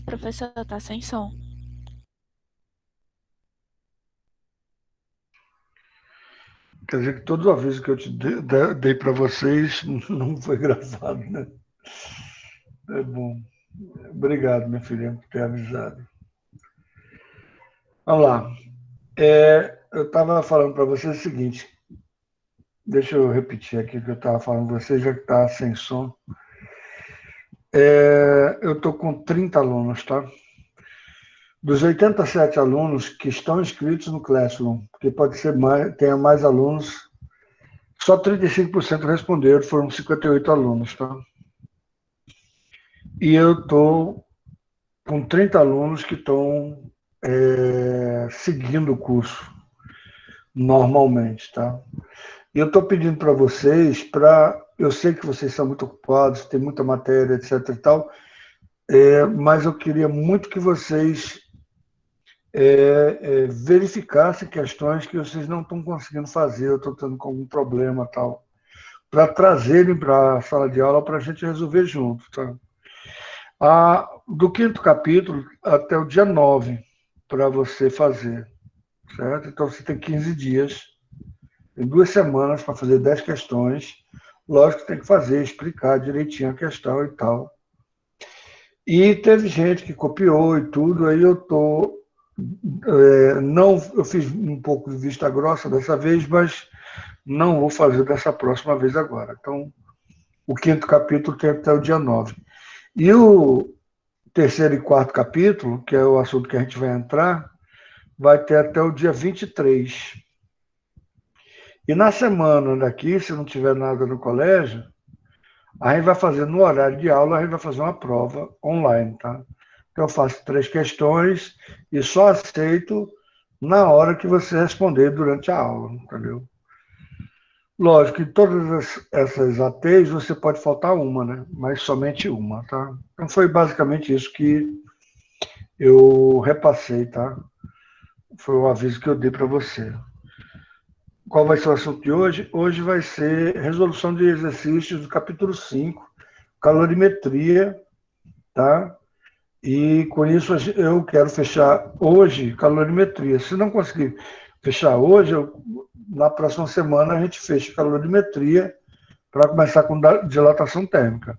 Professor, tá sem som. Quer dizer que todo o aviso que eu te dei para vocês não foi gravado, né? É bom. Obrigado, minha filha, por ter avisado. Vamos lá. Eu estava falando para vocês o seguinte. Deixa eu repetir aqui o que eu estava falando para vocês, já que está sem som. Eu estou com 30 alunos, tá? Dos 87 alunos que estão inscritos no Classroom, porque pode ser mais, tenha mais alunos, só 35% responderam, foram 58 alunos, tá? E eu estou com 30 alunos que estão seguindo o curso normalmente, tá? E eu estou pedindo para vocês, eu sei que vocês são muito ocupados, tem muita matéria, etc e tal, mas eu queria muito que vocês verificassem questões que vocês não estão conseguindo fazer, eu estou tendo algum problema tal, para trazerem para a sala de aula para a gente resolver junto, tá? Do quinto capítulo até o dia 9 para você fazer, certo? Então você tem 15 dias, tem 2 semanas para fazer 10 questões. Lógico que tem que fazer, explicar direitinho a questão e tal. E teve gente que copiou e tudo, aí eu tô não, eu fiz um pouco de vista grossa dessa vez, mas não vou fazer dessa próxima vez agora. Então, o quinto capítulo tem até o dia 9. E o terceiro e quarto capítulo, que é o assunto que a gente vai entrar, vai ter até o dia 23. E na semana daqui, se não tiver nada no colégio, a gente vai fazer no horário de aula, a gente vai fazer uma prova online, tá? Então eu faço 3 questões e só aceito na hora que você responder durante a aula, entendeu? Lógico que todas essas ATs você pode faltar uma, né? Mas somente uma, tá? Então foi basicamente isso que eu repassei, tá? Foi o aviso que eu dei para você. Qual vai ser o assunto de hoje? Hoje vai ser resolução de exercícios do capítulo 5, calorimetria, tá? E com isso eu quero fechar hoje calorimetria. Se não conseguir fechar hoje, na próxima semana a gente fecha calorimetria para começar com dilatação térmica.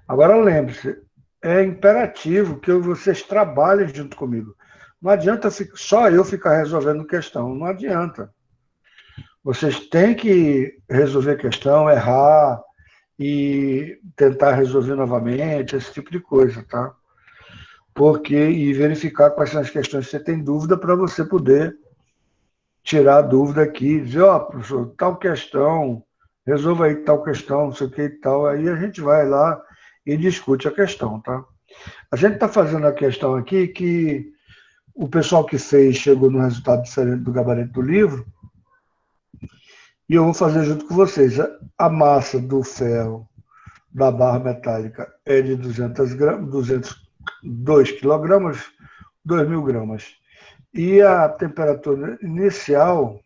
Agora lembre-se, é imperativo que vocês trabalhem junto comigo. Não adianta só eu ficar resolvendo questão, não adianta. Vocês têm que resolver questão, errar e tentar resolver novamente, esse tipo de coisa, tá? E verificar quais são as questões que você tem dúvida para você poder tirar a dúvida aqui, dizer, ó, professor, tal questão, resolva aí tal questão, não sei o que e tal, aí a gente vai lá e discute a questão, tá? A gente está fazendo a questão aqui que o pessoal que fez chegou no resultado diferente do gabarito do livro, e eu vou fazer junto com vocês. A massa do ferro da barra metálica é de 200 gramas, 202 quilogramas, 2.000 gramas. E a temperatura inicial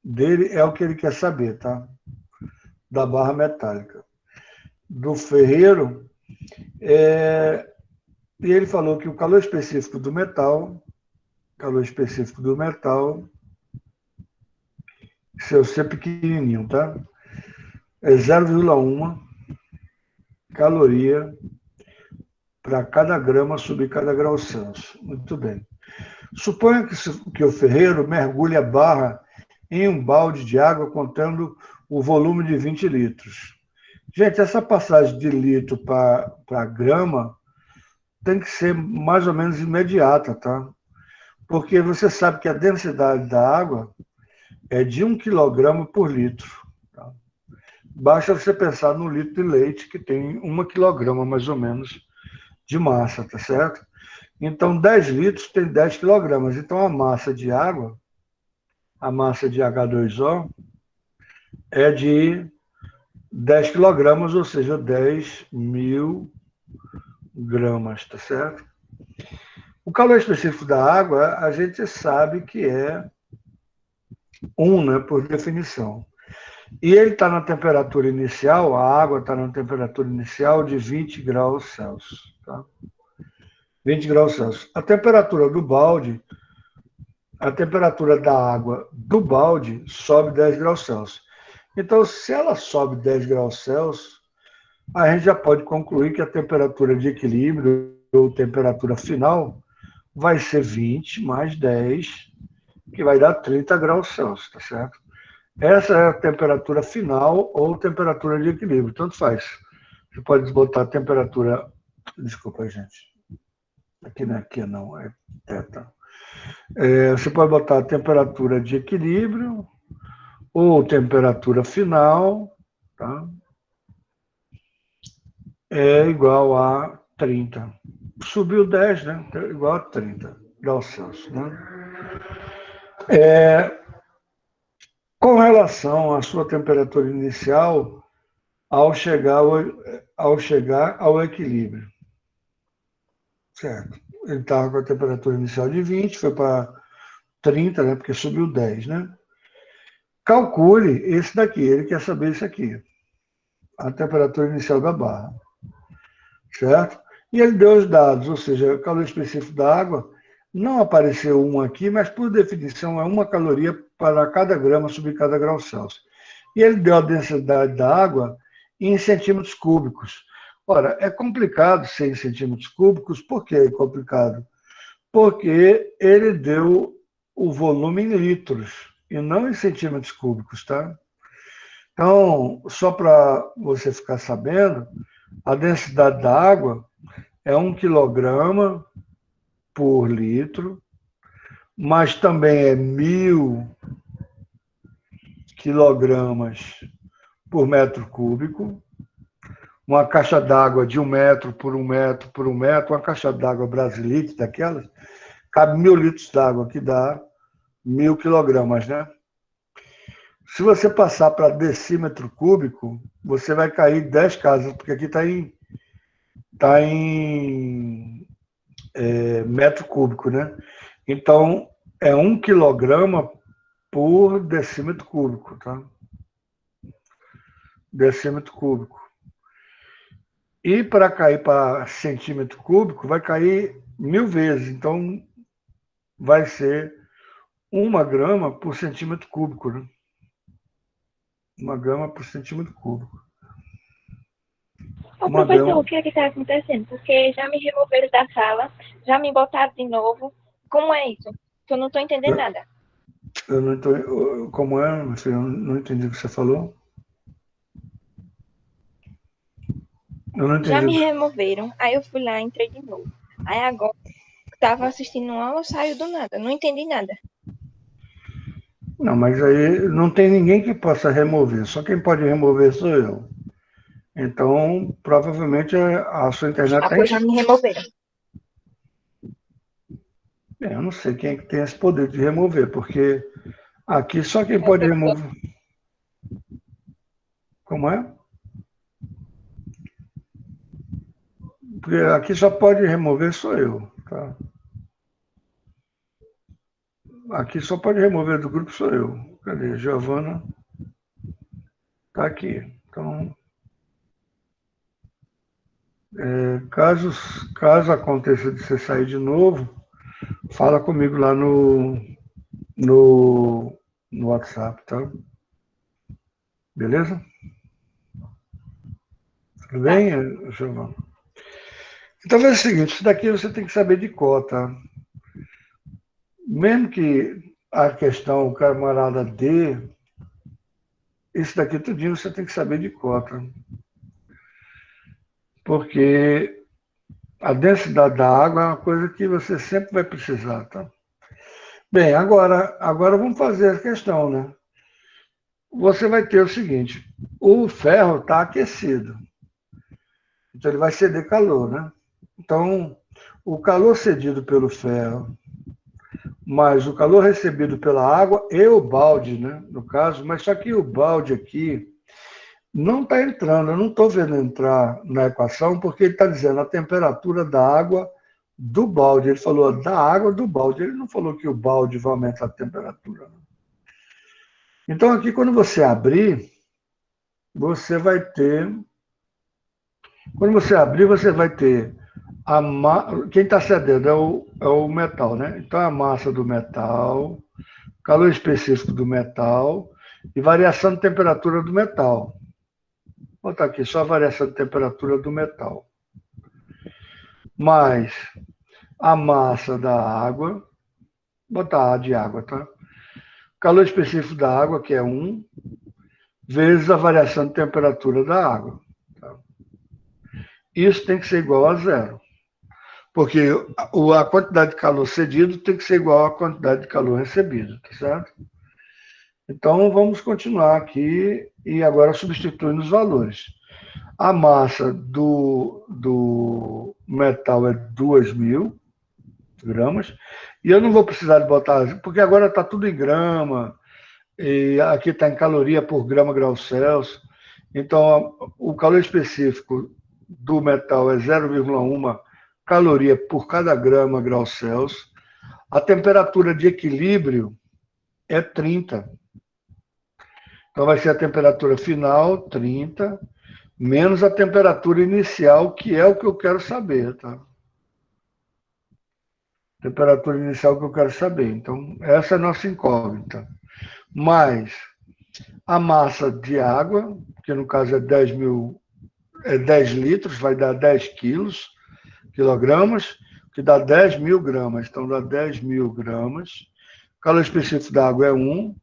dele é o que ele quer saber, tá? Da barra metálica. Do ferreiro, e ele falou que o calor específico do metal, se eu ser pequenininho, tá? É 0,1 caloria para cada grama sobre cada grau Celsius. Muito bem. Suponha que o ferreiro mergulhe a barra em um balde de água contendo o volume de 20 litros. Gente, essa passagem de litro para grama tem que ser mais ou menos imediata, tá? Porque você sabe que a densidade da água é de 1 quilograma por litro. Tá? Basta você pensar no litro de leite, que tem 1 quilograma mais ou menos de massa, tá certo? Então, 10 litros tem 10 quilogramas. Então, a massa de água, a massa de H2O, é de 10 quilogramas, ou seja, 10.000 gramas, tá certo? O calor específico da água, a gente sabe que é 1, né, por definição. E ele está na temperatura inicial, a água está na temperatura inicial de 20 graus Celsius. Tá? 20 graus Celsius. A temperatura do balde, a temperatura da água do balde sobe 10 graus Celsius. Então, se ela sobe 10 graus Celsius, a gente já pode concluir que a temperatura de equilíbrio, ou temperatura final, vai ser 20 mais 10, que vai dar 30 graus Celsius, tá certo? Essa é a temperatura final ou temperatura de equilíbrio, tanto faz. Você pode botar a temperatura... Desculpa, gente. Aqui não é Q, não, é teta. Você pode botar a temperatura de equilíbrio ou temperatura final, tá? É igual a 30. Subiu 10, né? É igual a 30 graus Celsius, né? Com relação à sua temperatura inicial, ao chegar ao equilíbrio, certo? Ele estava com a temperatura inicial de 20, foi para 30, né? Porque subiu 10, né? Calcule esse daqui, ele quer saber isso aqui, a temperatura inicial da barra, certo? E ele deu os dados, ou seja, o calor específico da água, não apareceu um aqui, mas por definição é 1 caloria para cada grama sobre cada grau Celsius. E ele deu a densidade da água em centímetros cúbicos. Ora, é complicado ser em centímetros cúbicos, por que é complicado? Porque ele deu o volume em litros e não em centímetros cúbicos, tá? Então, só para você ficar sabendo, a densidade da água é 1 quilograma por litro, mas também é 1.000 quilogramas por metro cúbico. Uma caixa d'água de 1 metro por 1 metro por 1 metro, uma caixa d'água Brasilite daquelas, cabe 1.000 litros d'água, que dá 1.000 quilogramas, né? Se você passar para decímetro cúbico, você vai cair 10 casas, porque aqui tá em metro cúbico, né? Então, é 1 quilograma por decímetro cúbico, tá? Decímetro cúbico. E para cair para centímetro cúbico, vai cair 1.000 vezes. Então, vai ser 1 grama por centímetro cúbico, né? 1 grama por centímetro cúbico. Ô, Uma professor, o grama. que é que está acontecendo? Porque já me removeram da sala, já me botaram de novo. Como é isso? Que eu não estou entendendo nada. Eu não estou. Como é, meu filho? Eu não entendi o que você falou. Eu não Já entendi. me removeram, aí eu fui lá, entrei de novo. Aí agora, estava assistindo uma aula, saiu do nada. Não entendi nada. Não, mas aí não tem ninguém que possa remover. Só quem pode remover sou eu. Então, provavelmente a sua internet Ah, está em. pois já me removeram. Eu não sei quem é que tem esse poder de remover, porque aqui só quem pode Professor, remover. Como é? Porque aqui só pode remover sou eu. Tá? Aqui só pode remover do grupo sou eu. Cadê? Giovana está aqui. Então, caso aconteça de você sair de novo, fala comigo lá no, no WhatsApp, tá? Beleza? Tudo tá. bem, Giovana? Então, é o seguinte, isso daqui você tem que saber de cor, tá? Mesmo que a questão, o camarada dê, isso daqui tudinho você tem que saber de cor, tá? Porque a densidade da água é uma coisa que você sempre vai precisar, tá? Bem, agora vamos fazer a questão, né? Você vai ter o seguinte, o ferro está aquecido, então ele vai ceder calor, né? Então, o calor cedido pelo ferro, mais o calor recebido pela água e o balde, né? No caso, mas só que o balde aqui não está entrando, eu não estou vendo entrar na equação, porque ele está dizendo a temperatura da água do balde. Ele falou da água do balde, ele não falou que o balde vai aumentar a temperatura. Então, aqui, quando você abrir, você vai ter. Quando você abrir, você vai ter Quem está cedendo é o metal, né? Então, a massa do metal, calor específico do metal e variação de temperatura do metal. Vou botar aqui só a variação de temperatura do metal. Mais a massa da água, vou botar A de água, tá? Calor específico da água, que é 1, vezes a variação de temperatura da água. Tá? Isso tem que ser igual a 0. Porque a quantidade de calor cedido tem que ser igual à quantidade de calor recebido, tá certo? Então, vamos continuar aqui e agora substituindo os valores. A massa do metal é 2.000 gramas. E eu não vou precisar de botar, porque agora está tudo em grama, e aqui está em caloria por grama grau Celsius. Então, o calor específico do metal é 0,1 caloria por cada grama grau Celsius. A temperatura de equilíbrio é 30. Então, vai ser a temperatura final, 30, menos a temperatura inicial, que é o que eu quero saber, tá? Temperatura inicial que eu quero saber. Então, essa é a nossa incógnita. Mais a massa de água, que no caso é 10 litros, vai dar 10 quilogramas, que dá 10.000 gramas. Então, dá 10.000 gramas. O calor específico da água é 1.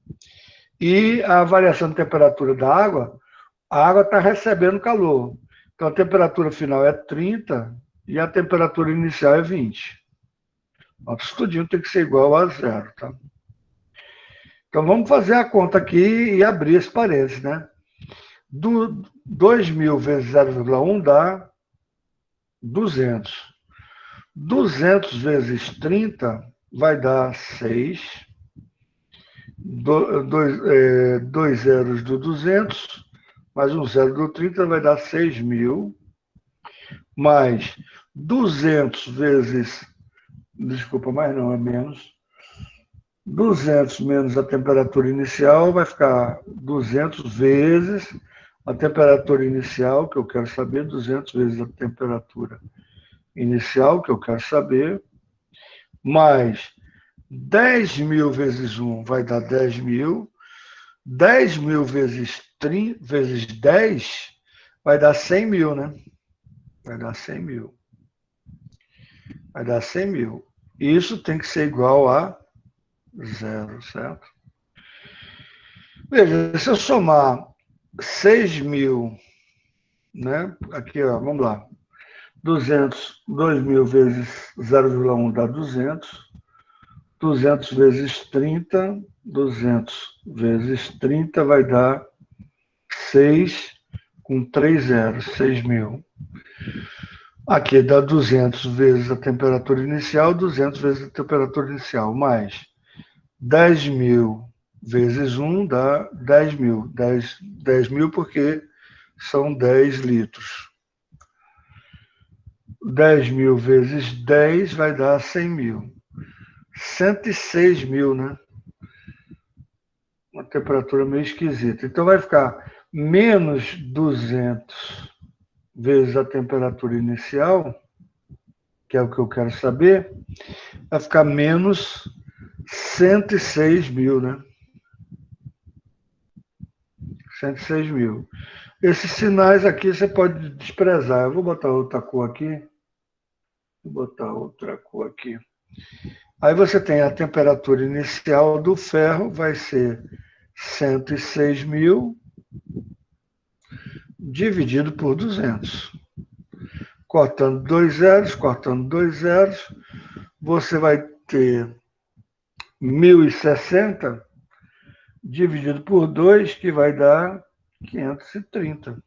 E a variação de temperatura da água, a água está recebendo calor. Então, a temperatura final é 30 e a temperatura inicial é 20. Isso tudinho tem que ser igual a 0, tá? Então, vamos fazer a conta aqui e abrir esse parênteses, né? 2.000 vezes 0,1 dá 200. 200 vezes 30 vai dar 6. 2 zeros do 200, mais um zero do 30 vai dar 6.000. Mais 200 vezes... Desculpa, mas não, é menos. 200 menos a temperatura inicial vai ficar 200 vezes a temperatura inicial, que eu quero saber, 200 vezes a temperatura inicial, que eu quero saber, mais 10.000 vezes 1 vai dar 10.000, 10.000 vezes 10 vai dar 100.000, né? Vai dar 100.000. Vai dar 100.000. Isso tem que ser igual a 0, certo? Veja, se eu somar 6.000, né? Aqui, ó, vamos lá. 2.000 vezes 0,1 dá 200. 200 vezes 30. 200 vezes 30 vai dar 6 com 3 zeros, 6.000. Aqui dá 200 vezes a temperatura inicial, 200 vezes a temperatura inicial, mais 10.000 vezes 1 dá 10.000. 10.000 porque são 10 litros. 10.000 vezes 10 vai dar 100.000. 106.000, né? Uma temperatura meio esquisita. Então vai ficar menos 200 vezes a temperatura inicial, que é o que eu quero saber, vai ficar menos 106.000, né? 106.000. Esses sinais aqui você pode desprezar. Eu vou botar outra cor aqui. Vou botar outra cor aqui. Aí você tem a temperatura inicial do ferro, vai ser 106.000 dividido por 200. Cortando 2 zeros, você vai ter 1.060 dividido por 2, que vai dar 530.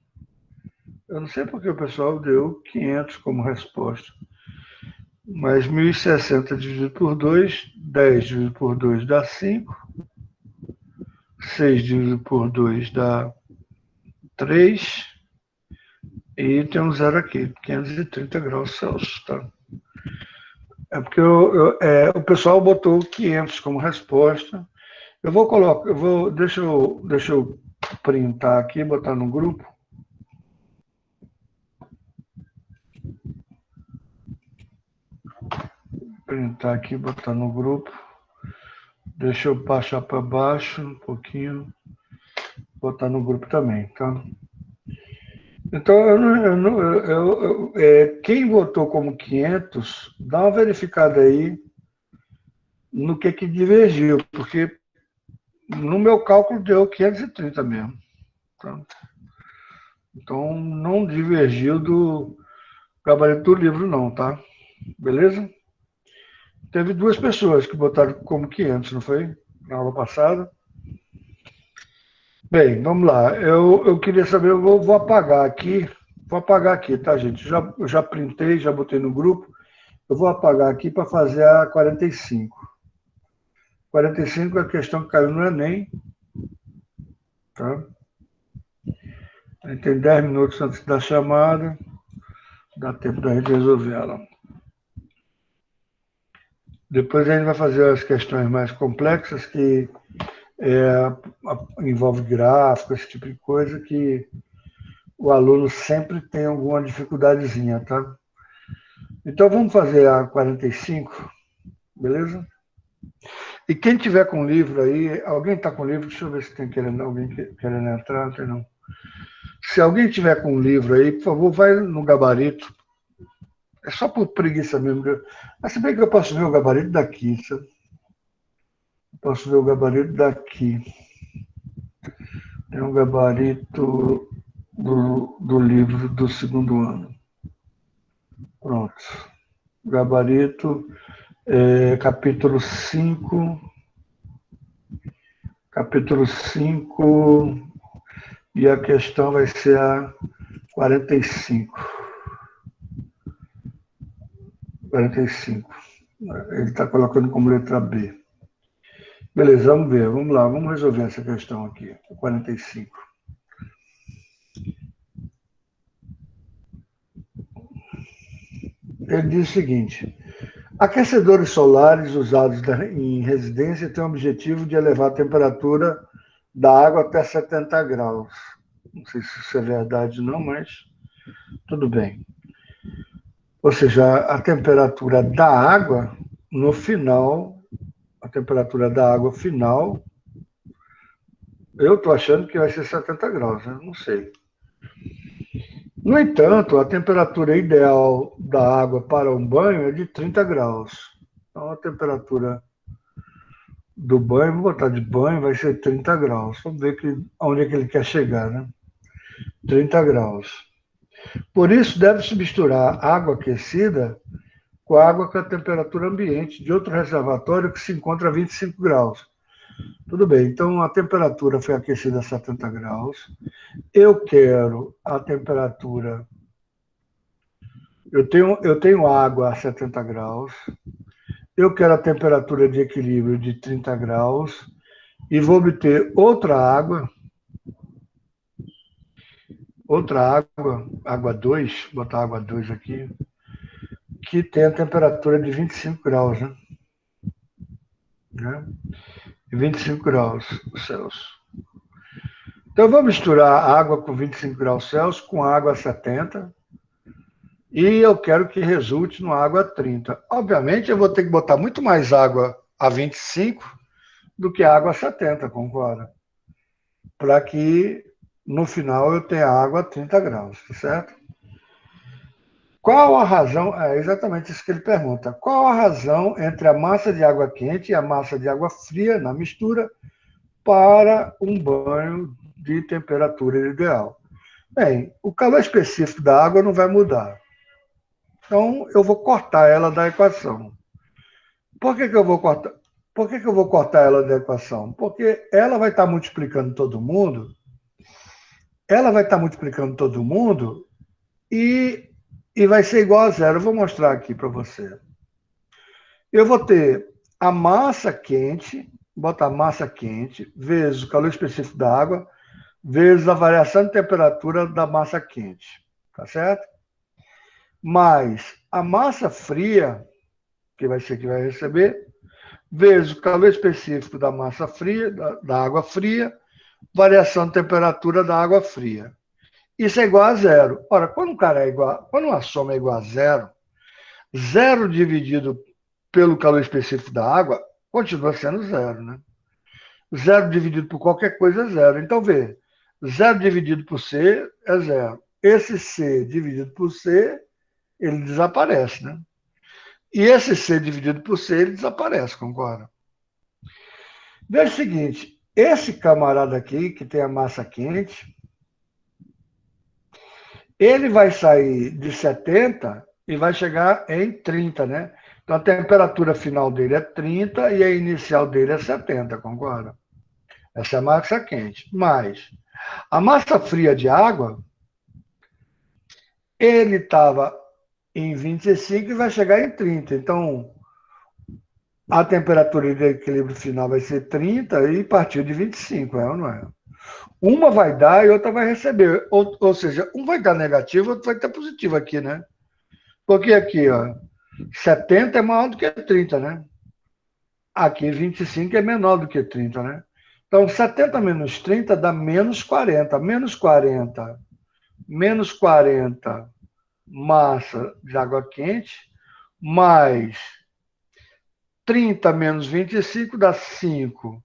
Eu não sei porque o pessoal deu 500 como resposta. Mas 1.060 dividido por 2, 10 dividido por 2 dá 5. 6 dividido por 2 dá 3. E tem um zero aqui, 530 graus Celsius, tá? É porque o pessoal botou 500 como resposta. Eu vou colocar, deixa eu printar aqui e botar no grupo. printar aqui, botar no grupo. Deixa eu baixar para baixo um pouquinho. Botar no grupo também, tá? Então, quem votou como 500, dá uma verificada aí no que divergiu, porque no meu cálculo deu 530 mesmo. Tá? Então, não divergiu do gabarito do livro, não, tá? Beleza? Teve 2 pessoas que botaram como 500, não foi? Na aula passada. Bem, vamos lá. Eu queria saber, eu vou apagar aqui. Vou apagar aqui, tá, gente? Eu já printei, já botei no grupo. Eu vou apagar aqui para fazer a 45. 45 é a questão que caiu no Enem. Tá? Tem 10 minutos antes da chamada. Dá tempo da gente resolver ela. Depois a gente vai fazer as questões mais complexas, que envolve gráfico, esse tipo de coisa, que o aluno sempre tem alguma dificuldadezinha, tá? Então vamos fazer a 45, beleza? E quem tiver com livro aí, alguém está com livro? Deixa eu ver se tem alguém querendo entrar, não tem não. Se alguém tiver com livro aí, por favor, vai no gabarito. É só por preguiça mesmo. Mas se bem que eu posso ver o gabarito daqui, sabe? Eu posso ver o gabarito daqui. Tem um gabarito do livro do segundo ano. Pronto. Gabarito, capítulo 5. Capítulo 5. E a questão vai ser a 45. 45. Ele está colocando como letra B. Beleza, vamos ver. Vamos lá, vamos resolver essa questão aqui. 45. Ele diz o seguinte: aquecedores solares usados em residência têm o objetivo de elevar a temperatura da água até 70 graus. Não sei se isso é verdade ou não, mas tudo bem. Ou seja, a temperatura da água no final, a temperatura da água final, eu estou achando que vai ser 70 graus, né? Não sei. No entanto, a temperatura ideal da água para um banho é de 30 graus. Então, a temperatura do banho, vou botar de banho, vai ser 30 graus. Vamos ver onde é que ele quer chegar, né? 30 graus. Por isso, deve-se misturar água aquecida com água com a temperatura ambiente de outro reservatório que se encontra a 25 graus. Tudo bem, então a temperatura foi aquecida a 70 graus. Eu quero a temperatura... Eu tenho água a 70 graus. Eu quero a temperatura de equilíbrio de 30 graus. E vou obter outra água, água 2, botar água 2 aqui, que tem a temperatura de 25 graus, né? 25 graus Celsius. Então, eu vou misturar água com 25 graus Celsius com água a 70 e eu quero que resulte numa água a 30. Obviamente, eu vou ter que botar muito mais água a 25 do que água a 70, concorda? Para que, no final, eu tenha água a 30 graus, certo? Qual a razão? É exatamente isso que ele pergunta. Qual a razão entre a massa de água quente e a massa de água fria na mistura para um banho de temperatura ideal? Bem, o calor específico da água não vai mudar. Então, eu vou cortar ela da equação. Por que eu vou cortar? Por que eu vou cortar ela da equação? Porque ela vai estar multiplicando todo mundo. Ela vai estar multiplicando todo mundo e vai ser igual a zero. Eu vou mostrar aqui para você. Eu vou ter a massa quente, botar massa quente, vezes o calor específico da água, vezes a variação de temperatura da massa quente. Tá certo? Mais a massa fria, que vai ser que vai receber, vezes o calor específico da massa fria, da água fria, variação de temperatura da água fria. Isso é igual a zero. Ora, quando uma soma é igual a zero, zero dividido pelo calor específico da água, continua sendo zero, né? Zero dividido por qualquer coisa é zero. Então, vê, zero dividido por C é zero. Esse C dividido por C, ele desaparece, né? E esse C dividido por C, ele desaparece, concorda? Veja o seguinte, esse camarada aqui, que tem a massa quente, ele vai sair de 70 e vai chegar em 30, né? Então, a temperatura final dele é 30 e a inicial dele é 70, concorda? Essa é a massa quente. Mas a massa fria de água, ele estava em 25 e vai chegar em 30. Então, a temperatura de equilíbrio final vai ser 30 e partiu de 25, é ou não é? Uma vai dar e outra vai receber. Ou seja, um vai dar negativo, outro vai estar positivo aqui, né? Porque aqui, ó, 70 é maior do que 30, né? Aqui 25 é menor do que 30, né? Então, 70 menos 30 dá menos 40. Menos 40 massa de água quente, mais 30 menos 25 dá 5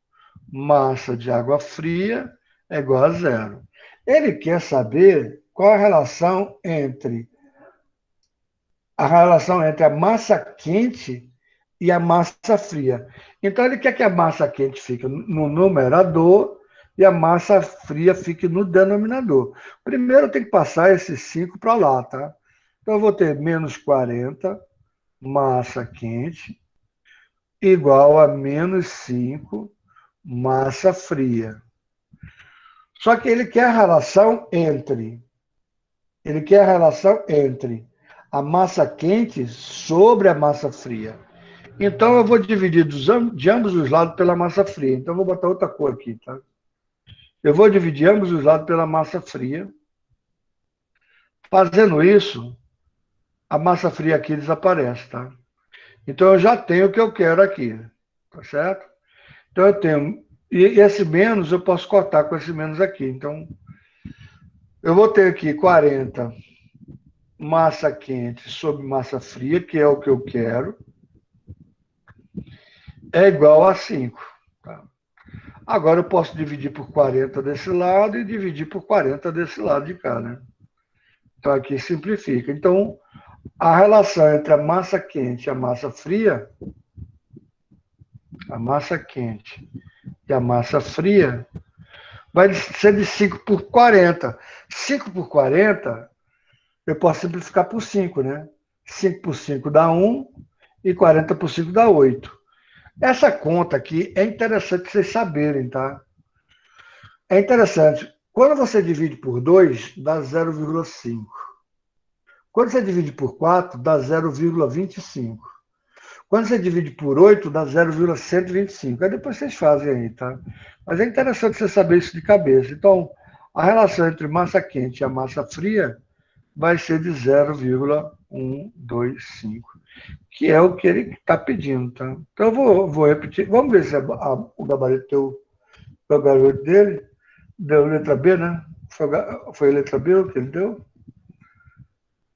massa de água fria, é igual a zero. Ele quer saber qual a relação entre a massa quente e a massa fria. Então, ele quer que a massa quente fique no numerador e a massa fria fique no denominador. Primeiro, eu tenho que passar esses 5 para lá, tá? Então, eu vou ter menos 40 massa quente igual a menos 5 massa fria. Só que ele quer a relação entre a massa quente sobre a massa fria. Então, eu vou dividir de ambos os lados pela massa fria. Então, eu vou botar outra cor aqui, tá? Eu vou dividir ambos os lados pela massa fria. Fazendo isso, a massa fria aqui desaparece, tá? Então, eu já tenho o que eu quero aqui, tá certo? Então, eu tenho... E esse menos, eu posso cortar com esse menos aqui. Então, eu vou ter aqui 40 massa quente sobre massa fria, que é o que eu quero, é igual a 5. Tá? Agora eu posso dividir por 40 desse lado e dividir por 40 desse lado de cá, né? Então aqui simplifica. Então, a relação entre a massa quente e a massa fria, vai ser de 5 por 40. 5 por 40, eu posso simplificar por 5, né? 5 por 5 dá 1 e 40 por 5 dá 8. Essa conta aqui é interessante vocês saberem, tá? É interessante. Quando você divide por 2, dá 0,5. Quando você divide por 4, dá 0,25. Quando você divide por 8, dá 0,125. Aí depois vocês fazem aí, tá? Mas é interessante você saber isso de cabeça. Então, a relação entre massa quente e a massa fria vai ser de 0,125, que é o que ele está pedindo, tá? Então, eu vou repetir. Vamos ver se o gabarito dele deu letra B, né? Foi letra B o que ele deu?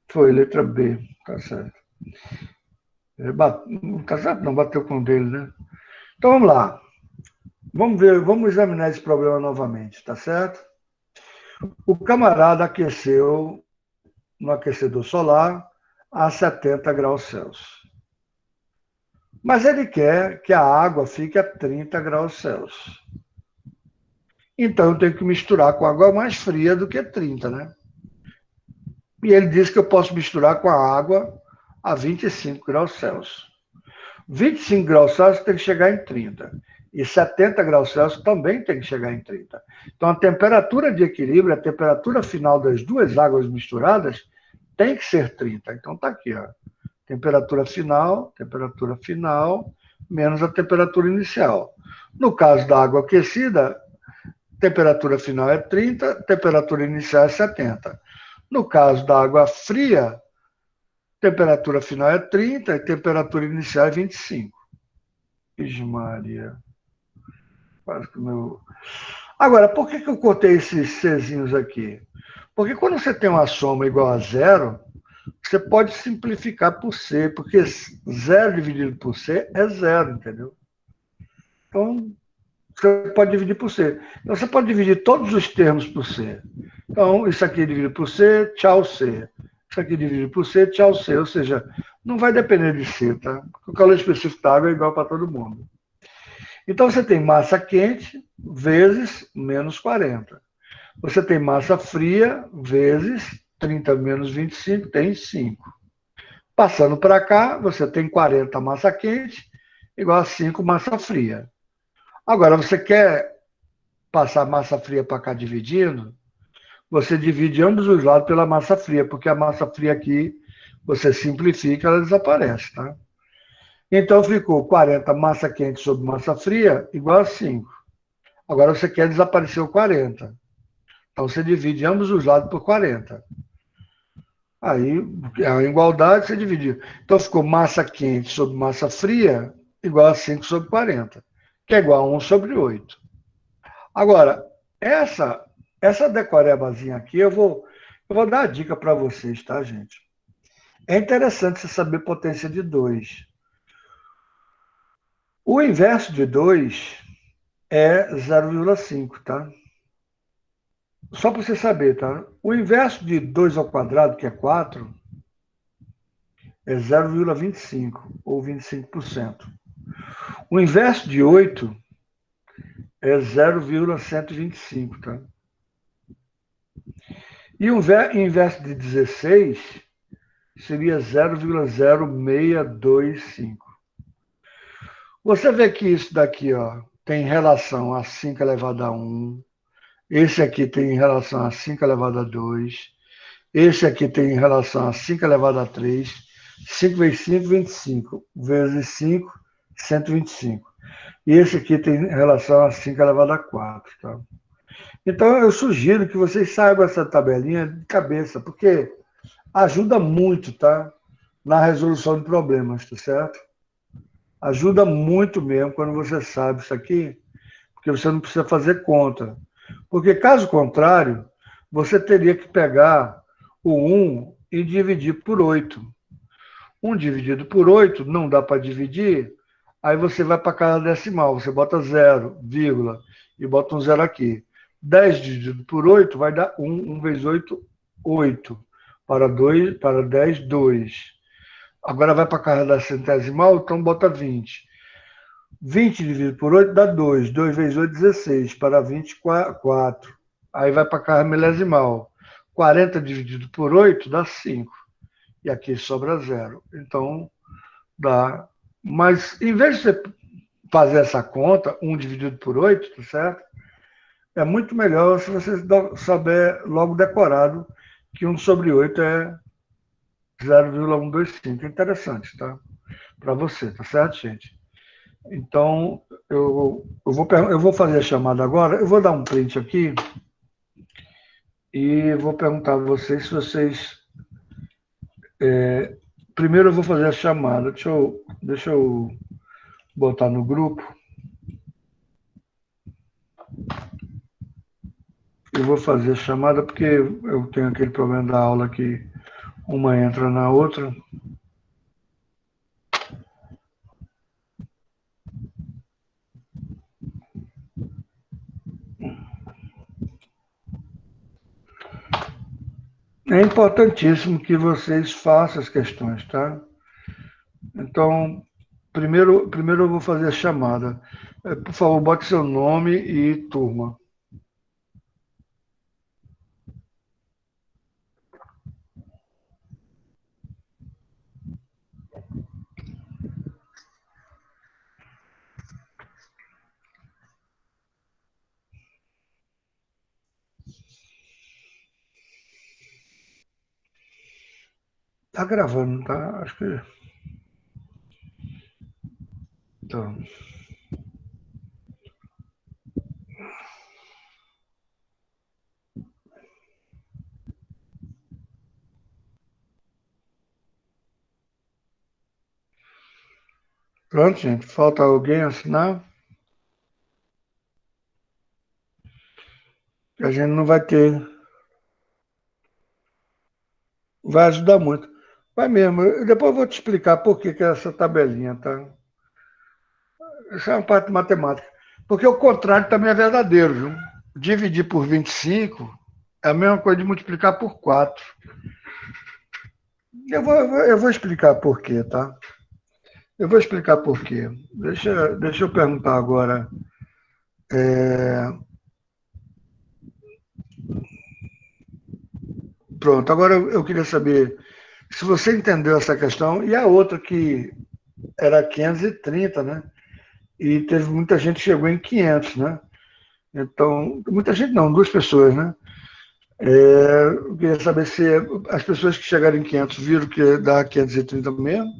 Foi letra B, tá certo. Tá certo? Não, bateu com o dele, né? Então, vamos lá. Vamos ver, vamos examinar esse problema novamente, tá certo? O camarada aqueceu no aquecedor solar a 70 graus Celsius. Mas ele quer que a água fique a 30 graus Celsius. Então, eu tenho que misturar com água mais fria do que 30, né? E ele diz que eu posso misturar com a água a 25 graus Celsius. 25 graus Celsius tem que chegar em 30. E 70 graus Celsius também tem que chegar em 30. Então, a temperatura de equilíbrio, a temperatura final das duas águas misturadas, tem que ser 30. Então, está aqui, ó. Temperatura final, menos a temperatura inicial. No caso da água aquecida, temperatura final é 30, temperatura inicial é 70. No caso da água fria, temperatura final é 30 e temperatura inicial é 25. Ixi, Maria. Quase que meu... Agora, por que eu cortei esses Czinhos aqui? Porque quando você tem uma soma igual a zero, Você pode simplificar por C, porque 0 dividido por C é zero, entendeu? Então, você pode dividir por C. Então, você pode dividir todos os termos por C. Então, isso aqui é dividido por C, tchau C. Isso aqui é dividido por C, tchau C. Ou seja, não vai depender de C, tá? O calor específico da água é igual para todo mundo. Então, você tem massa quente vezes menos 40. Você tem massa fria vezes 30 menos 25, tem 5. Passando para cá, você tem 40 massa quente igual a 5 massa fria. Agora, você quer passar massa fria para cá dividindo, você divide ambos os lados pela massa fria, porque a massa fria aqui, você simplifica, ela desaparece, tá? Então ficou 40 massa quente sobre massa fria igual a 5. Agora você quer desaparecer o 40. Então você divide ambos os lados por 40. Aí, a igualdade você dividiu. Então ficou massa quente sobre massa fria igual a 5 sobre 40, que é igual a 1 sobre 8. Agora, essa decorebazinha aqui, eu vou dar a dica para vocês, tá, gente? É interessante você saber potência de 2. O inverso de 2 é 0,5, tá? Só para você saber, tá? O inverso de 2 ao quadrado, que é 4, é 0,25 ou 25%. O inverso de 8 é 0,125, tá? E o inverso de 16 seria 0,0625. Você vê que isso daqui, ó, tem relação a 5 elevado a 1. Esse aqui tem relação a 5 elevado a 2. Esse aqui tem relação a 5 elevado a 3. 5 vezes 5, 25. Vezes 5, 125. E esse aqui tem relação a 5 elevado a 4. Tá? Então, eu sugiro que vocês saibam essa tabelinha de cabeça, porque ajuda muito, tá? Na resolução de problemas, tá certo? Ajuda muito mesmo quando você sabe isso aqui, porque você não precisa fazer conta. Porque, caso contrário, você teria que pegar o 1 e dividir por 8. 1 dividido por 8 não dá para dividir, aí você vai para a casa decimal, você bota 0, vírgula, e bota um 0 aqui. 10 dividido por 8 vai dar 1, 1 vezes 8, 8. Para 10, 2. Agora vai para a casa da centesimal, então bota 20. 20 dividido por 8 dá 2. 2 vezes 8, 16. Para 20, 4. Aí vai para a casa milesimal. 40 dividido por 8 dá 5. E aqui sobra 0. Então, dá. Mas, em vez de você fazer essa conta, 1 dividido por 8, tá certo? É muito melhor se você saber logo decorado que 1 sobre 8 é 0,125. Interessante, tá? Para você, tá certo, gente? Então, eu vou fazer a chamada agora. Eu vou dar um print aqui e vou perguntar a vocês se vocês. Primeiro eu vou fazer a chamada. Deixa eu botar no grupo. Eu vou fazer a chamada porque eu tenho aquele problema da aula que uma entra na outra. É importantíssimo que vocês façam as questões, tá? Então, primeiro eu vou fazer a chamada. Por favor, bote seu nome e turma. Tá gravando, tá? Acho que. Então. Pronto, gente. Falta alguém assinar? A gente não vai ter. Vai ajudar muito. Vai mesmo. Depois eu vou te explicar por que é essa tabelinha, tá? Isso é uma parte de matemática. Porque o contrário também é verdadeiro, viu? Dividir por 25 é a mesma coisa de multiplicar por 4. Eu vou explicar por quê, tá? Eu vou explicar por quê. Deixa eu perguntar agora. Pronto, agora eu queria saber se você entendeu essa questão. E a outra que era 530, né? E teve muita gente que chegou em 500, né? Então, muita gente não, duas pessoas, né? Eu queria saber se as pessoas que chegaram em 500 viram que dá 530 mesmo,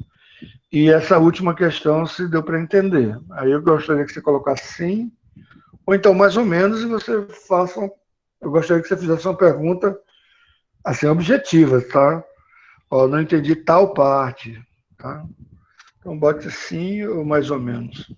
e essa última questão se deu para entender. Aí eu gostaria que você colocasse sim, ou então mais ou menos, e você faça. Eu gostaria que você fizesse uma pergunta assim objetiva, tá? Ó, não entendi tal parte, tá? Então bote sim ou mais ou menos.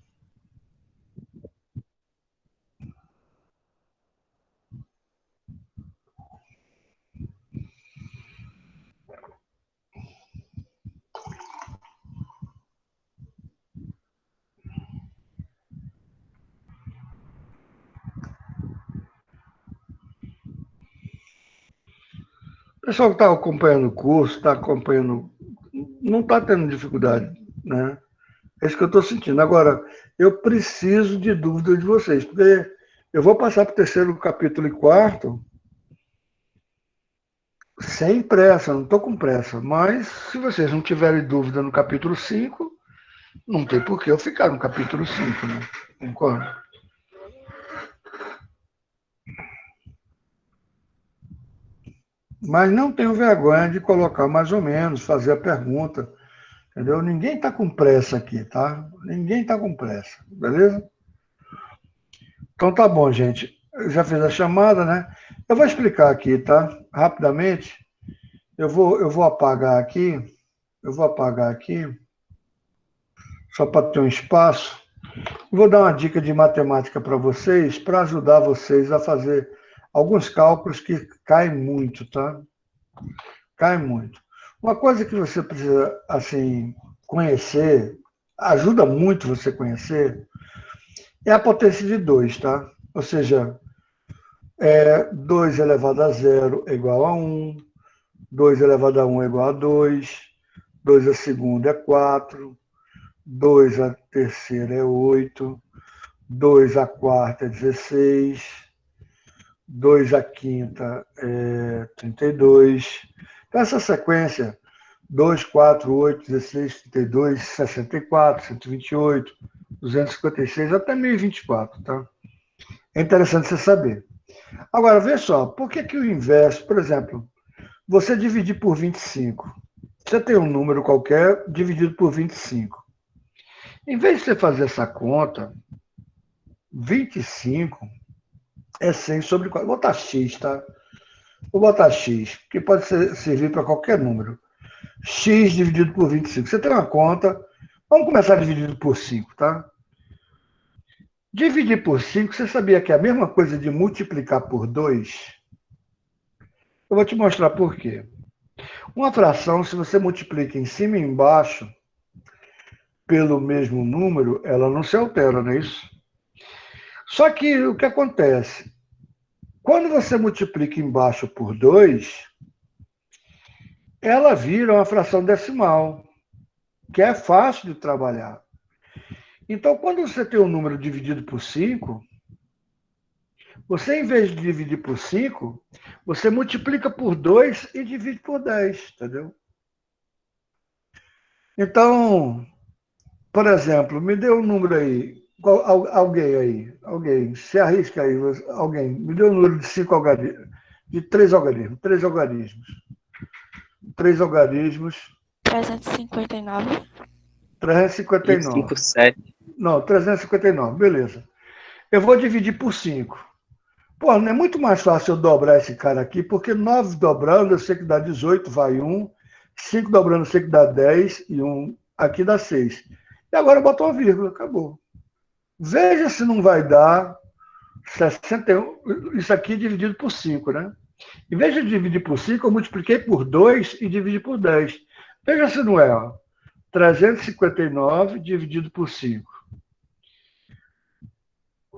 O pessoal que está acompanhando o curso, está acompanhando, não está tendo dificuldade, né? É isso que eu estou sentindo. Agora, eu preciso de dúvidas de vocês, porque eu vou passar para o terceiro capítulo e quarto sem pressa, não estou com pressa. Mas, se vocês não tiverem dúvida no capítulo 5, não tem por que eu ficar no capítulo 5, né? Concordo? Mas não tenho vergonha de colocar mais ou menos, fazer a pergunta, entendeu? Ninguém está com pressa aqui, tá? Ninguém está com pressa, beleza? Então tá bom, gente. Eu já fiz a chamada, né? Eu vou explicar aqui, tá? Rapidamente. Eu vou apagar aqui. Eu vou apagar aqui, só para ter um espaço. Vou dar uma dica de matemática para vocês, para ajudar vocês a fazer alguns cálculos que caem muito, tá? Caem muito. Uma coisa que você precisa, assim, conhecer, ajuda muito você conhecer, é a potência de 2, tá? Ou seja, 2 elevado a zero é igual a 1, 2 elevado a 1 é igual a 2, 2 a segunda é 4, 2 a terceira é 8, 2 a quarta é 16, 2 a quinta é 32. Então, essa sequência, 2, 4, 8, 16, 32, 64, 128, 256, até 1024, tá? É interessante você saber. Agora, vê só, por que o inverso, por exemplo, você dividir por 25, você tem um número qualquer dividido por 25. Em vez de você fazer essa conta, 25 é 100 sobre 4. Vou botar x, tá? Vou botar x, que pode servir para qualquer número. X dividido por 25. Você tem uma conta. Vamos começar dividido por 5, tá? Dividir por 5, você sabia que é a mesma coisa de multiplicar por 2? Eu vou te mostrar por quê. Uma fração, se você multiplica em cima e embaixo pelo mesmo número, ela não se altera, não é isso? Só que o que acontece? Quando você multiplica embaixo por 2, ela vira uma fração decimal, que é fácil de trabalhar. Então, quando você tem um número dividido por 5, você, em vez de dividir por 5, você multiplica por 2 e divide por 10, entendeu? Então, por exemplo, me dê um número aí. Alguém, se arrisca aí, alguém, me dê um número de 5 algarismos, de 3 algarismos, 3 algarismos. 359. 359. 57. Não, 359, beleza. Eu vou dividir por 5. Pô, não é muito mais fácil eu dobrar esse cara aqui, porque 9 dobrando eu sei que dá 18, vai 1. 5 dobrando eu sei que dá 10 e 1 aqui dá 6. E agora eu boto uma vírgula, acabou. Veja se não vai dar 61, isso aqui dividido por 5, né? Em vez de dividir por 5, eu multipliquei por 2 e dividi por 10. Veja se não é, ó. 359 dividido por 5.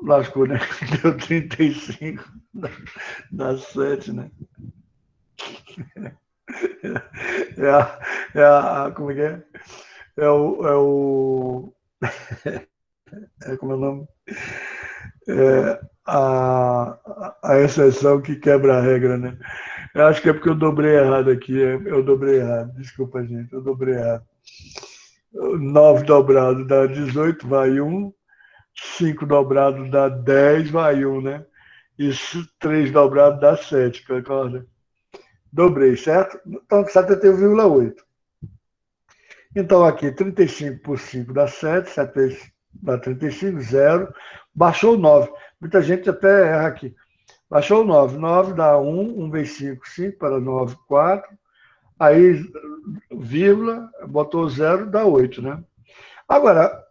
Lascou, né? Deu 35. Dá 7, né? Como é que é? Como é o nome? A exceção que quebra a regra, né? Eu acho que é porque eu dobrei errado aqui. Eu dobrei errado. Desculpa, gente. Eu dobrei errado. 9 dobrado dá 18, vai 1. 5 dobrado dá 10, vai 1, né? E 3 dobrado dá 7, concorda? Dobrei, certo? Então, 71,8. Então, aqui, 35 por 5 dá 7, 7 vezes dá 35, 0. Baixou 9. Muita gente até erra aqui. Baixou 9. 9 dá 1, 1 vezes 5, 5 para 9, 4. Aí, vírgula, botou 0, dá 8, né? Agora,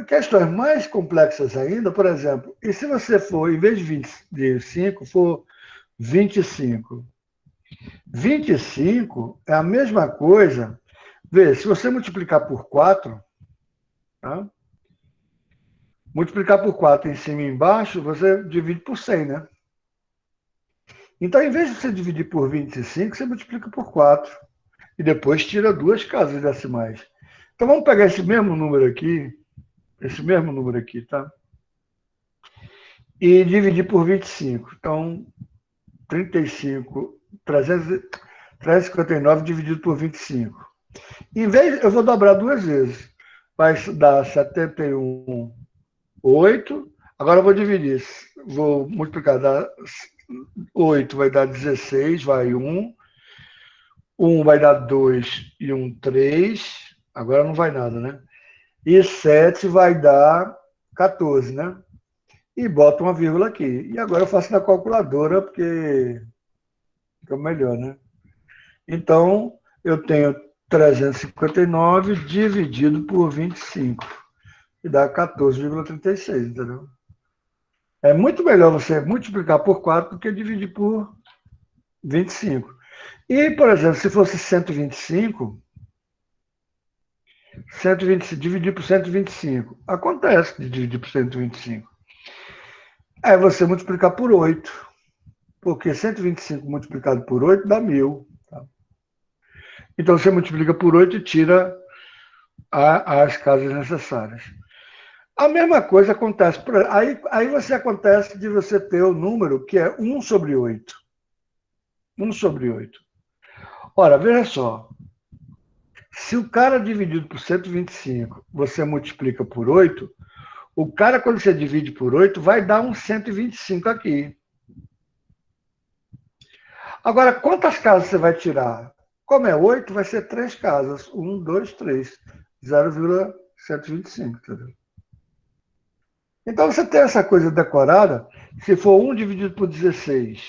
questões mais complexas ainda, por exemplo, e se você for, em vez de 5, for 25? 25 é a mesma coisa. Vê, se você multiplicar por 4, tá? Multiplicar por 4 em cima e embaixo, você divide por 100, né? Então, em vez de você dividir por 25, você multiplica por 4. E depois tira 2 casas decimais. Então, vamos pegar esse mesmo número aqui, tá? E dividir por 25. Então, 35, 359 dividido por 25. Em vez, eu vou dobrar 2 vezes. Vai dar 71,8. Agora eu vou dividir. Vou multiplicar. 8 vai dar 16, vai 1. 1 vai dar 2 e 1, 3. Agora não vai nada, né? E 7 vai dar 14, né? E boto uma vírgula aqui. E agora eu faço na calculadora, porque fica melhor, né? Então, eu tenho 359 dividido por 25, que dá 14,36, entendeu? É muito melhor você multiplicar por 4 do que dividir por 25. E, por exemplo, se fosse 125, dividir por 125. Acontece de dividir por 125. Aí você multiplicar por 8, porque 125 multiplicado por 8 dá 1000. Tá? Então você multiplica por 8 e tira as casas necessárias. A mesma coisa acontece. Aí você acontece de você ter o número que é 1 sobre 8. 1 sobre 8. Ora, veja só. Se o cara dividido por 125, você multiplica por 8, o cara, quando você divide por 8, vai dar um 125 aqui. Agora, quantas casas você vai tirar? Como é 8, vai ser 3 casas. 1, 2, 3. 0,125, entendeu? Então, você tem essa coisa decorada. Se for 1 dividido por 16,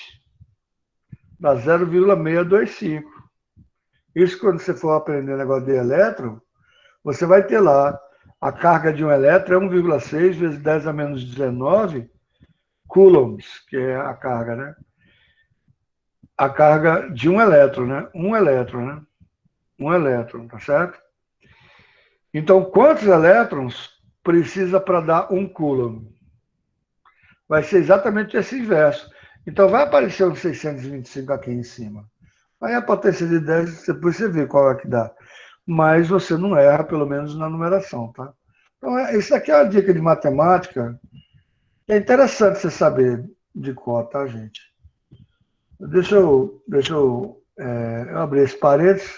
dá 0,625. Isso, quando você for aprender negócio de elétron, você vai ter lá a carga de um elétron é 1,6 vezes 10 a menos 19 coulombs, que é a carga, né? A carga de um elétron, né? Um elétron, tá certo? Então, quantos elétrons precisa para dar um coulomb? Vai ser exatamente esse inverso. Então, vai aparecer um 625 aqui em cima. Aí a potência de 10, depois você vê qual é que dá. Mas você não erra, pelo menos na numeração, tá? Então, isso aqui é uma dica de matemática. É interessante você saber de cor, tá, gente? Deixa eu abrir esse parênteses.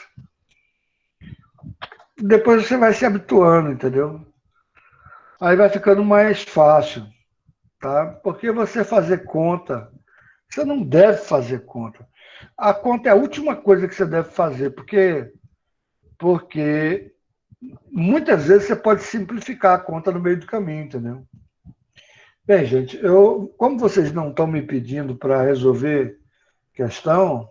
Depois você vai se habituando, entendeu? Aí vai ficando mais fácil, tá? Porque você fazer conta, você não deve fazer conta. A conta é a última coisa que você deve fazer, porque muitas vezes você pode simplificar a conta no meio do caminho, entendeu? Bem, gente, como vocês não estão me pedindo para resolver questão,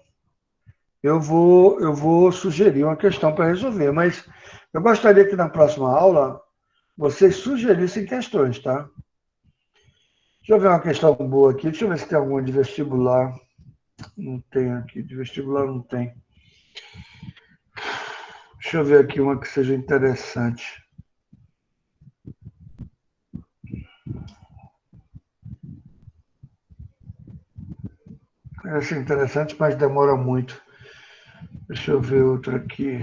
eu vou sugerir uma questão para resolver, mas eu gostaria que na próxima aula vocês sugerissem questões, tá? Deixa eu ver uma questão boa aqui, deixa eu ver se tem alguma de vestibular. Não tem aqui, de vestibular não tem. Deixa eu ver aqui uma que seja interessante. Essa é interessante, mas demora muito. Deixa eu ver outra aqui.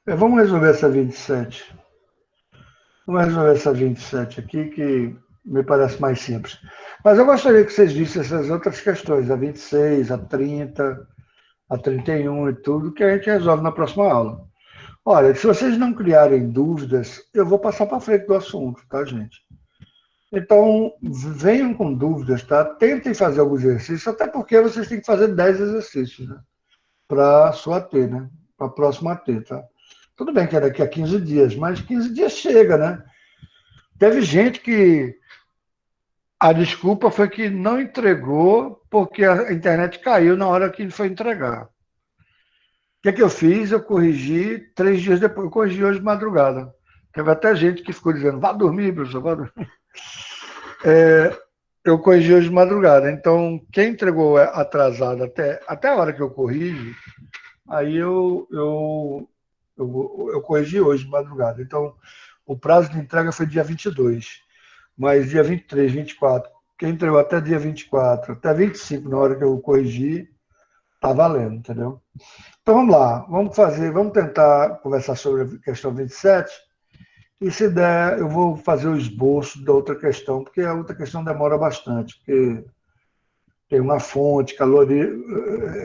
Vamos resolver essa 27. Vamos resolver essa 27 aqui, que me parece mais simples. Mas eu gostaria que vocês vissem essas outras questões, a 26, a 30, a 31 e tudo, que a gente resolve na próxima aula. Olha, se vocês não criarem dúvidas, eu vou passar para frente do assunto, tá, gente? Então, venham com dúvidas, tá? Tentem fazer alguns exercícios, até porque vocês têm que fazer 10 exercícios, né? Para a sua AT, né? Para a próxima AT, tá? Tudo bem que é daqui a 15 dias, mas 15 dias chega, né? Teve gente que a desculpa foi que não entregou porque a internet caiu na hora que ele foi entregar. O que é que eu fiz? Eu corrigi 3 dias depois. Eu corrigi hoje de madrugada. Teve até gente que ficou dizendo, vá dormir, professor, vá dormir. Eu corrigi hoje de madrugada. Então, quem entregou atrasado até a hora que eu corrijo, aí eu corrigi hoje de madrugada. Então, o prazo de entrega foi dia 22. Mas dia 23, 24, quem entregou até dia 24, até 25, na hora que eu corrigi, tá valendo, entendeu? Então vamos lá, vamos tentar conversar sobre a questão 27, e se der, eu vou fazer o esboço da outra questão, porque a outra questão demora bastante, porque tem uma fonte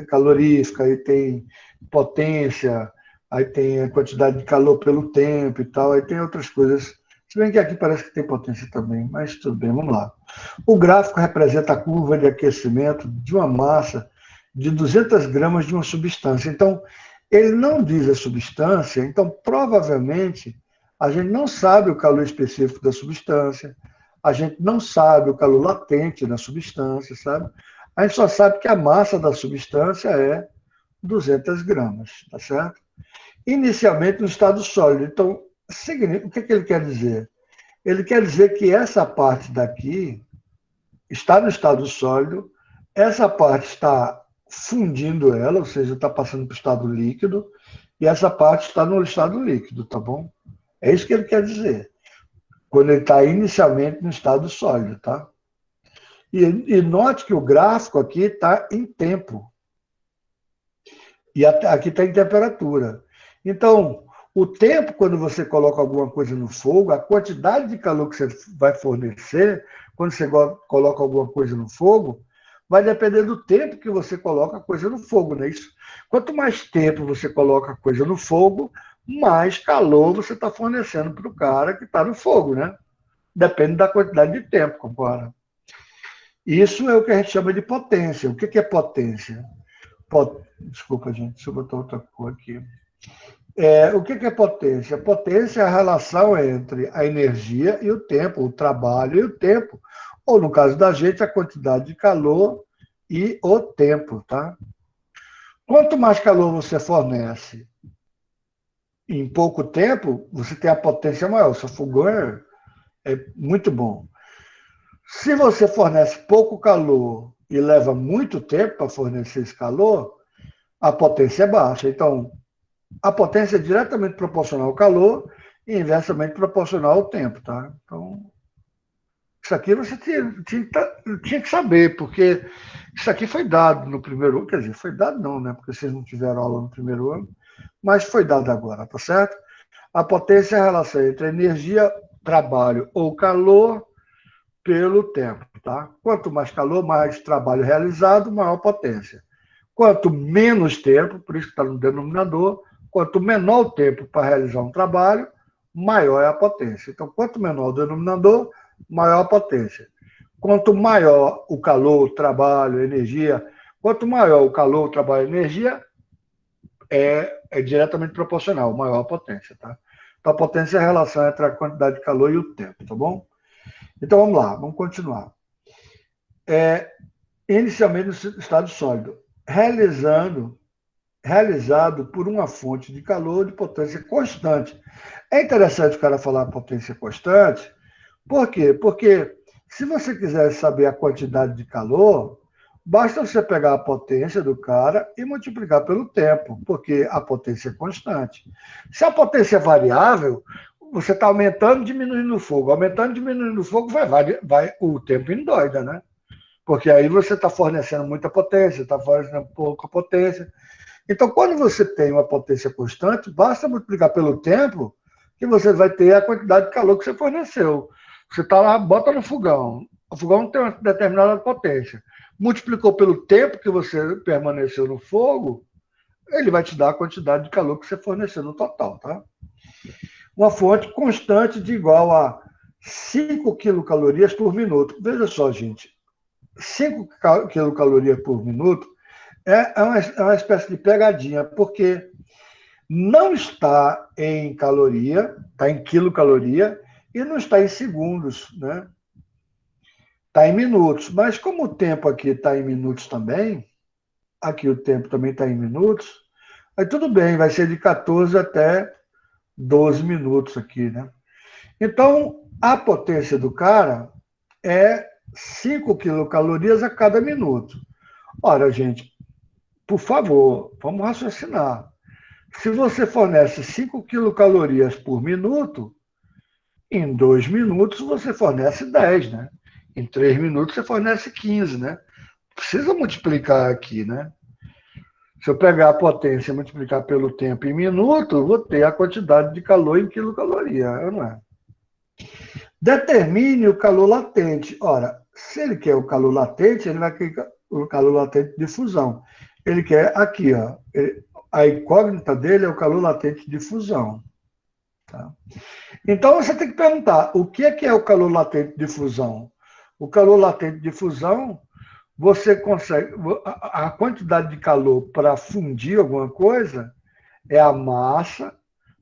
calorífica, aí tem potência, aí tem a quantidade de calor pelo tempo e tal, aí tem outras coisas. Se bem que aqui parece que tem potência também, mas tudo bem, vamos lá. O gráfico representa a curva de aquecimento de uma massa de 200 gramas de uma substância. Então, ele não diz a substância, então provavelmente a gente não sabe o calor específico da substância, a gente não sabe o calor latente da substância, sabe? A gente só sabe que a massa da substância é 200 gramas, tá certo? Inicialmente no estado sólido. Então, o que ele quer dizer? Ele quer dizer que essa parte daqui está no estado sólido, essa parte está fundindo ela, ou seja, está passando para o estado líquido, e essa parte está no estado líquido, tá bom? É isso que ele quer dizer, quando ele está inicialmente no estado sólido, tá? E note que o gráfico aqui está em tempo, e aqui está em temperatura. Então, o tempo, quando você coloca alguma coisa no fogo, a quantidade de calor que você vai fornecer, quando você coloca alguma coisa no fogo, vai depender do tempo que você coloca a coisa no fogo, não é isso? Quanto mais tempo você coloca a coisa no fogo, mais calor você está fornecendo para o cara que está no fogo, né? Depende da quantidade de tempo, concorda? Isso é o que a gente chama de potência. O que é potência? Desculpa, gente, deixa eu botar outra cor aqui. O que é potência? Potência é a relação entre a energia e o tempo, o trabalho e o tempo. Ou, no caso da gente, a quantidade de calor e o tempo, tá? Quanto mais calor você fornece em pouco tempo, você tem a potência maior. O seu fogão é muito bom. Se você fornece pouco calor e leva muito tempo para fornecer esse calor, a potência é baixa. Então, a potência é diretamente proporcional ao calor e inversamente proporcional ao tempo, tá? Então, isso aqui você tinha que saber, porque isso aqui foi dado no primeiro ano, quer dizer, foi dado não, né? Porque vocês não tiveram aula no primeiro ano, mas foi dado agora, tá certo? A potência é a relação entre energia, trabalho ou calor pelo tempo, tá? Quanto mais calor, mais trabalho realizado, maior potência. Quanto menos tempo, por isso que está no denominador, quanto menor o tempo para realizar um trabalho, maior é a potência. Então, quanto menor o denominador, maior a potência. Quanto maior o calor, o trabalho, a energia, quanto maior o calor, o trabalho, a energia, é diretamente proporcional, maior a potência, tá? Então, a potência é a relação entre a quantidade de calor e o tempo, tá bom? Então, vamos lá, vamos continuar. Inicialmente no estado sólido, realizando realizado por uma fonte de calor de potência constante. É interessante o cara falar potência constante, por quê? Porque se você quiser saber a quantidade de calor, basta você pegar a potência do cara e multiplicar pelo tempo, porque a potência é constante. Se a potência é variável, você está aumentando e diminuindo o fogo. Aumentando e diminuindo o fogo, vai o tempo endoida, né? Porque aí você está fornecendo muita potência, está fornecendo pouca potência. Então, quando você tem uma potência constante, basta multiplicar pelo tempo que você vai ter a quantidade de calor que você forneceu. Você está lá, bota no fogão. O fogão tem uma determinada potência. Multiplicou pelo tempo que você permaneceu no fogo, ele vai te dar a quantidade de calor que você forneceu no total, tá? Uma fonte constante de igual a 5 quilocalorias por minuto. Veja só, gente, 5 quilocalorias por minuto é uma espécie de pegadinha, porque não está em caloria, está em quilocaloria, e não está em segundos, né? Está em minutos. Mas como o tempo aqui está em minutos também, aqui o tempo também está em minutos, aí tudo bem, vai ser de 14 até 12 minutos aqui, né? Então, a potência do cara é 5 quilocalorias a cada minuto. Ora, gente, por favor, vamos raciocinar. Se você fornece 5 quilocalorias por minuto, em 2 minutos você fornece 10, né? Em 3 minutos você fornece 15, né? Precisa multiplicar aqui, né? Se eu pegar a potência e multiplicar pelo tempo em minuto, eu vou ter a quantidade de calor em quilocaloria, não é? Determine o calor latente. Ora, se ele quer o calor latente, ele vai querer o calor latente de fusão. Ele quer aqui, ó. A incógnita dele é o calor latente de fusão. Tá? Então, você tem que perguntar, o que é o calor latente de fusão? O calor latente de fusão, você consegue... A quantidade de calor para fundir alguma coisa é a massa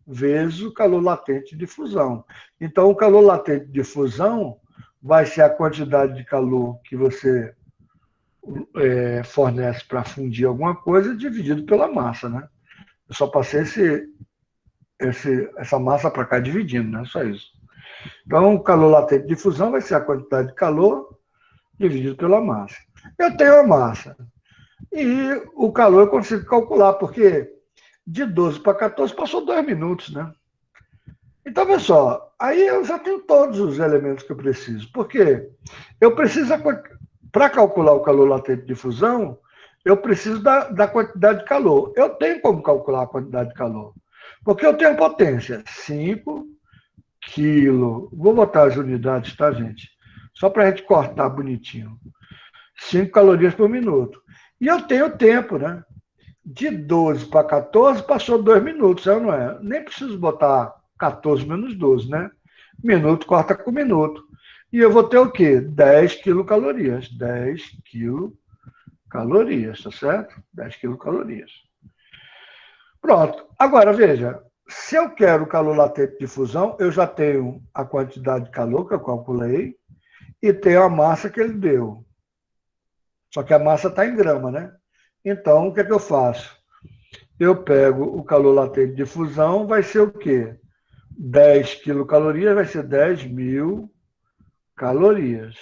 vezes o calor latente de fusão. Então, o calor latente de fusão vai ser a quantidade de calor que você fornece para fundir alguma coisa dividido pela massa, né? Eu só passei essa massa para cá dividindo, né? Só isso. Então, o calor latente de fusão vai ser a quantidade de calor dividido pela massa. Eu tenho a massa. E o calor eu consigo calcular, porque de 12 para 14 passou 2 minutos, né? Então, pessoal, aí eu já tenho todos os elementos que eu preciso. Por quê? Eu preciso, para calcular o calor latente de fusão, eu preciso da quantidade de calor. Eu tenho como calcular a quantidade de calor. Porque eu tenho potência, 5 quilos. Vou botar as unidades, tá, gente? Só para a gente cortar bonitinho. 5 calorias por minuto. E eu tenho tempo, né? De 12 para 14 passou 2 minutos, não é? Nem preciso botar 14 menos 12, né? Minuto corta com minuto. E eu vou ter o quê? 10 quilocalorias. 10 quilocalorias, tá certo? 10 quilocalorias. Pronto. Agora, veja, se eu quero o calor latente de fusão, eu já tenho a quantidade de calor que eu calculei e tenho a massa que ele deu. Só que a massa está em grama, né? Então, o que é que eu faço? Eu pego o calor latente de fusão, vai ser o quê? 10 quilocalorias vai ser 10.000 calorias.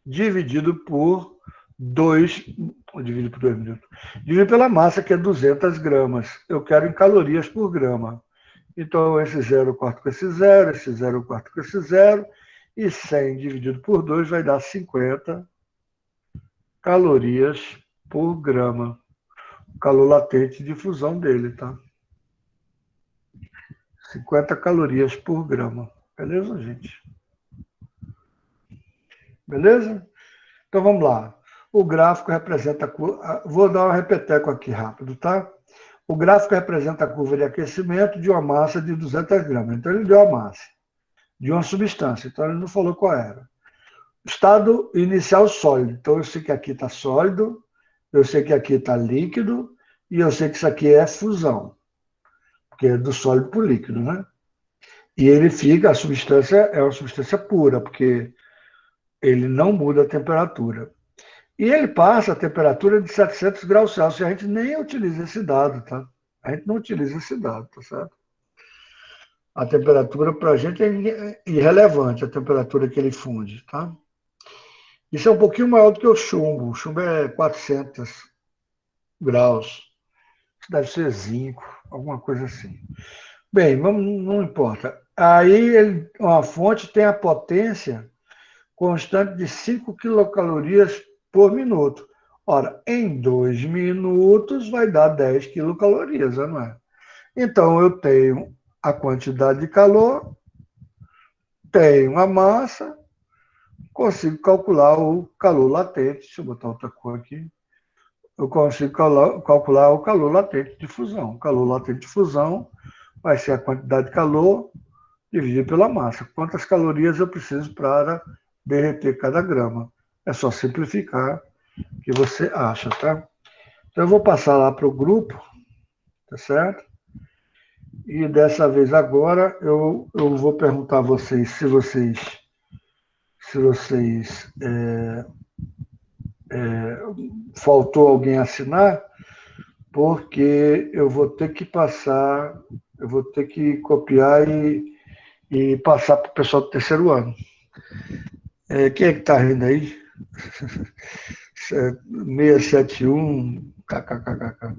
Dividido por 2 minutos. Dividido pela massa, que é 200 gramas. Eu quero em calorias por grama. Então, esse zero eu corto com esse zero, esse zero eu corto com esse zero, e 100 dividido por 2 vai dar 50 calorias por grama. O calor latente de fusão dele, tá? 50 calorias por grama. Beleza, gente? Beleza? Então, vamos lá. O gráfico representa... Vou dar um repeteco aqui rápido, tá? O gráfico representa a curva de aquecimento de uma massa de 200 gramas. Então, ele deu a massa de uma substância. Então, ele não falou qual era. Estado inicial sólido. Então, eu sei que aqui está sólido, eu sei que aqui está líquido, e eu sei que isso aqui é fusão, porque é do sólido para o líquido, né? E ele fica, a substância é uma substância pura, porque ele não muda a temperatura. E ele passa a temperatura de 700 graus Celsius. A gente nem utiliza esse dado, tá? A gente não utiliza esse dado, tá certo? A temperatura para a gente é irrelevante, a temperatura que ele funde, tá? Isso é um pouquinho maior do que o chumbo. O chumbo é 400 graus. Isso deve ser zinco, alguma coisa assim. Bem, não importa. Aí uma fonte tem a potência constante de 5 quilocalorias por minuto. Ora, em 2 minutos vai dar 10 quilocalorias, não é? Então, eu tenho a quantidade de calor, tenho a massa, consigo calcular o calor latente. Deixa eu botar outra cor aqui. Eu consigo calcular o calor latente de fusão. O calor latente de fusão vai ser a quantidade de calor dividido pela massa. Quantas calorias eu preciso para derreter cada grama? É só simplificar que você acha, tá? Então eu vou passar lá para o grupo, tá certo? E dessa vez agora eu vou perguntar a vocês se vocês faltou alguém assinar, porque eu vou ter que passar, eu vou ter que copiar e passar para o pessoal do terceiro ano. Quem é que está rindo aí? 671, kkkk.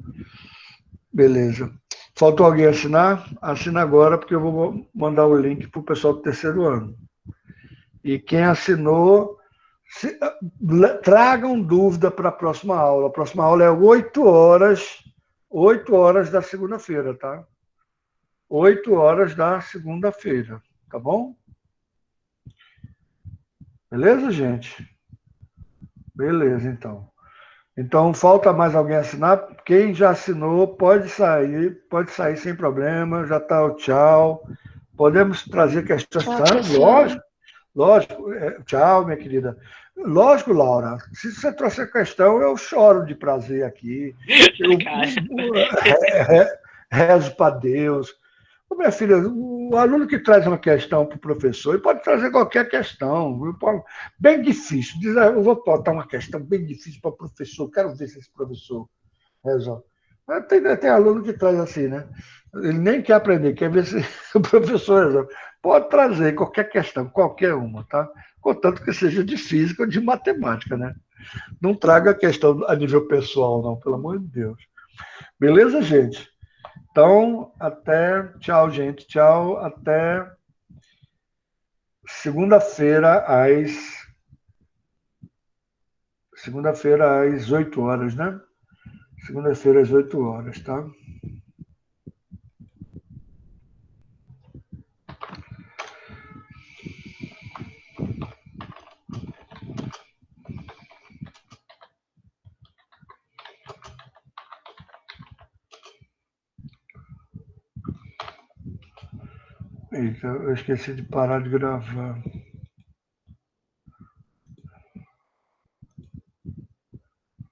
Beleza. Faltou alguém assinar? Assina agora, porque eu vou mandar o link para o pessoal do terceiro ano. E quem assinou, tragam dúvida para a próxima aula. A próxima aula é 8 horas da segunda-feira, tá? 8 horas da segunda-feira, tá bom? Beleza, gente? Beleza, então. Então, falta mais alguém assinar? Quem já assinou pode sair sem problema, já está o tchau. Podemos trazer questões. Tchau, Lógico, professora. lógico. Tchau, minha querida. Lógico, Laura. Se você trouxer questão, eu choro de prazer aqui. Eu rezo para Deus. Ô, minha filha, o aluno que traz uma questão para o professor, ele pode trazer qualquer questão, bem difícil. Diz, eu vou botar uma questão bem difícil para o professor, quero ver se esse professor resolve. Mas tem aluno que traz assim, né? Ele nem quer aprender, quer ver se o professor resolve. Pode trazer qualquer questão, qualquer uma, tá? Contanto que seja de física ou de matemática, né? Não traga questão a nível pessoal, não, pelo amor de Deus. Beleza, gente? Então, tchau, gente. Tchau. Até segunda-feira às 8 horas, né? Segunda-feira às 8 horas, tá? Eita, eu esqueci de parar de gravar.